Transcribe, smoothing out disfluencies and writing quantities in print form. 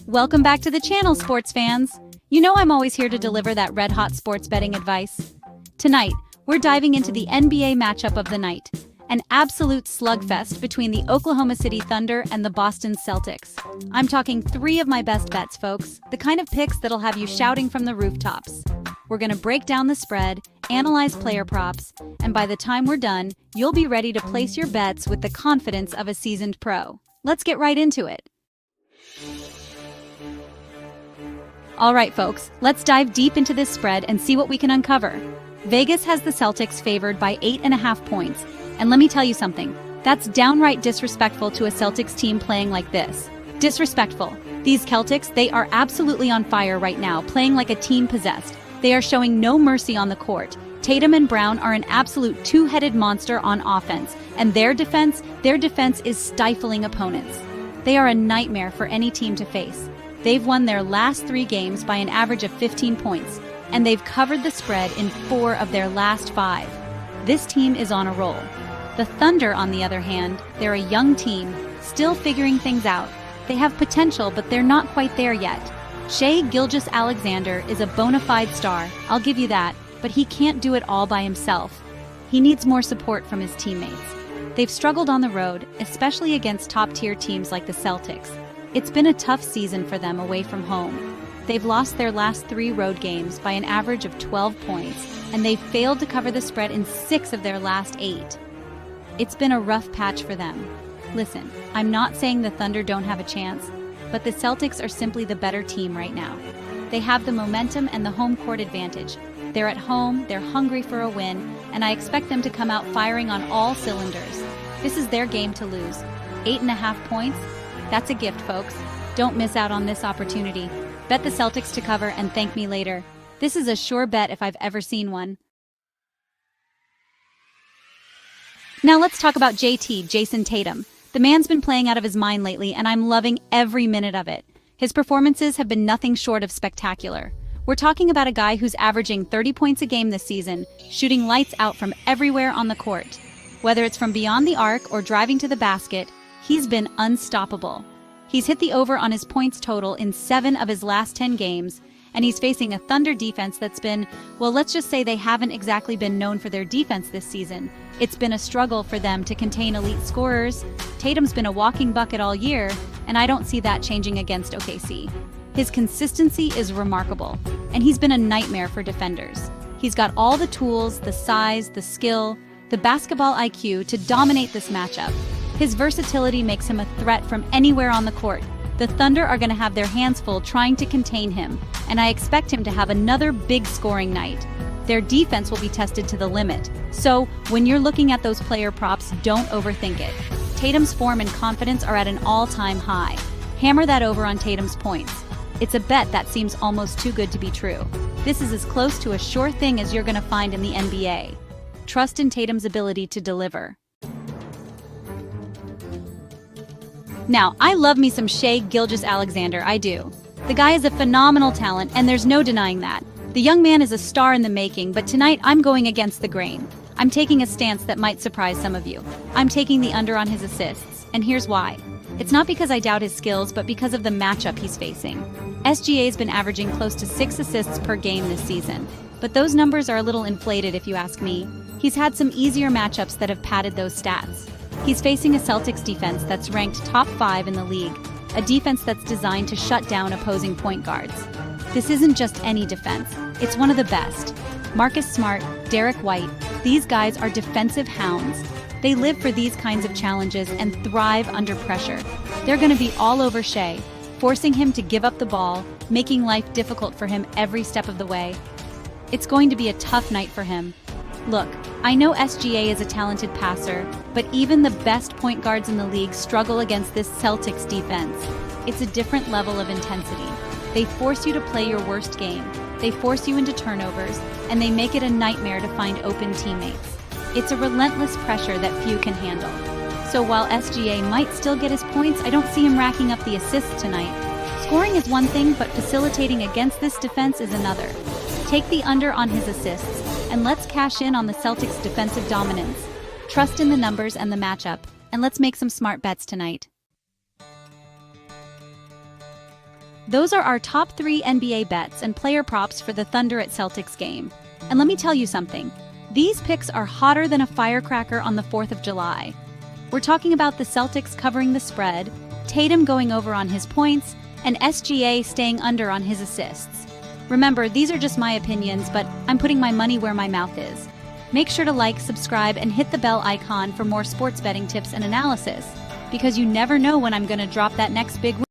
Welcome back to the channel, sports fans. You know I'm always here to deliver that red-hot sports betting advice. Tonight, we're diving into the NBA matchup of the night, an absolute slugfest between the Oklahoma City Thunder and the Boston Celtics. I'm talking 3 of my best bets, folks, the kind of picks that'll have you shouting from the rooftops. We're going to break down the spread, analyze player props, and by the time we're done, you'll be ready to place your bets with the confidence of a seasoned pro. Let's get right into it. All right, folks, let's dive deep into this spread and see what we can uncover. Vegas has the Celtics favored by 8.5 points, and let me tell you something, that's downright disrespectful to a Celtics team playing like this. Disrespectful. These Celtics, they are absolutely on fire right now, playing like a team possessed. They are showing no mercy on the court. Tatum and Brown are an absolute two-headed monster on offense, and their defense is stifling opponents. They are a nightmare for any team to face. They've won their last 3 games by an average of 15 points, and they've covered the spread in 4 of their last 5. This team is on a roll. The Thunder, on the other hand, they're a young team, still figuring things out. They have potential, but they're not quite there yet. Shai Gilgeous-Alexander is a bona fide star, I'll give you that, but he can't do it all by himself. He needs more support from his teammates. They've struggled on the road, especially against top-tier teams like the Celtics. It's been a tough season for them away from home. They've lost their last 3 road games by an average of 12 points, and they've failed to cover the spread in 6 of their last 8. It's been a rough patch for them. Listen, I'm not saying the Thunder don't have a chance, but the Celtics are simply the better team right now. They have the momentum and the home court advantage. They're at home, they're hungry for a win, and I expect them to come out firing on all cylinders. This is their game to lose. 8.5 points? That's a gift, folks. Don't miss out on this opportunity. Bet the Celtics to cover and thank me later. This is a sure bet if I've ever seen one. Now let's talk about Jayson Tatum. The man's been playing out of his mind lately, and I'm loving every minute of it. His performances have been nothing short of spectacular. We're talking about a guy who's averaging 30 points a game this season, shooting lights out from everywhere on the court. Whether it's from beyond the arc or driving to the basket, he's been unstoppable. He's hit the over on his points total in 7 of his last 10 games, and he's facing a Thunder defense that's been, well, let's just say they haven't exactly been known for their defense this season. It's been a struggle for them to contain elite scorers. Tatum's been a walking bucket all year, and I don't see that changing against OKC. His consistency is remarkable, and he's been a nightmare for defenders. He's got all the tools, the size, the skill, the basketball IQ to dominate this matchup. His versatility makes him a threat from anywhere on the court. The Thunder are going to have their hands full trying to contain him, and I expect him to have another big scoring night. Their defense will be tested to the limit, so when you're looking at those player props, don't overthink it. Tatum's form and confidence are at an all-time high. Hammer that over on Tatum's points. It's a bet that seems almost too good to be true. This is as close to a sure thing as you're going to find in the NBA. Trust in Tatum's ability to deliver. Now, I love me some Shai Gilgeous-Alexander, I do. The guy is a phenomenal talent, and there's no denying that. The young man is a star in the making, but tonight I'm going against the grain. I'm taking a stance that might surprise some of you. I'm taking the under on his assists, and here's why. It's not because I doubt his skills, but because of the matchup he's facing. SGA's been averaging close to 6 assists per game this season, but those numbers are a little inflated if you ask me. He's had some easier matchups that have padded those stats. He's facing a Celtics defense that's ranked top 5 in the league, a defense that's designed to shut down opposing point guards. This isn't just any defense, it's one of the best. Marcus Smart, Derek White, these guys are defensive hounds. They live for these kinds of challenges and thrive under pressure. They're going to be all over Shai, forcing him to give up the ball, making life difficult for him every step of the way. It's going to be a tough night for him. Look, I know SGA is a talented passer, but even the best point guards in the league struggle against this Celtics defense. It's a different level of intensity. They force you to play your worst game, they force you into turnovers, and they make it a nightmare to find open teammates. It's a relentless pressure that few can handle. So while SGA might still get his points, I don't see him racking up the assists tonight. Scoring is one thing, but facilitating against this defense is another. Take the under on his assists, and let's cash in on the Celtics' defensive dominance. Trust in the numbers and the matchup, and let's make some smart bets tonight. Those are our top 3 NBA bets and player props for the Thunder at Celtics game. And let me tell you something. These picks are hotter than a firecracker on the 4th of July. We're talking about the Celtics covering the spread, Tatum going over on his points, and SGA staying under on his assists. Remember, these are just my opinions, but I'm putting my money where my mouth is. Make sure to like, subscribe, and hit the bell icon for more sports betting tips and analysis, because you never know when I'm going to drop that next big win.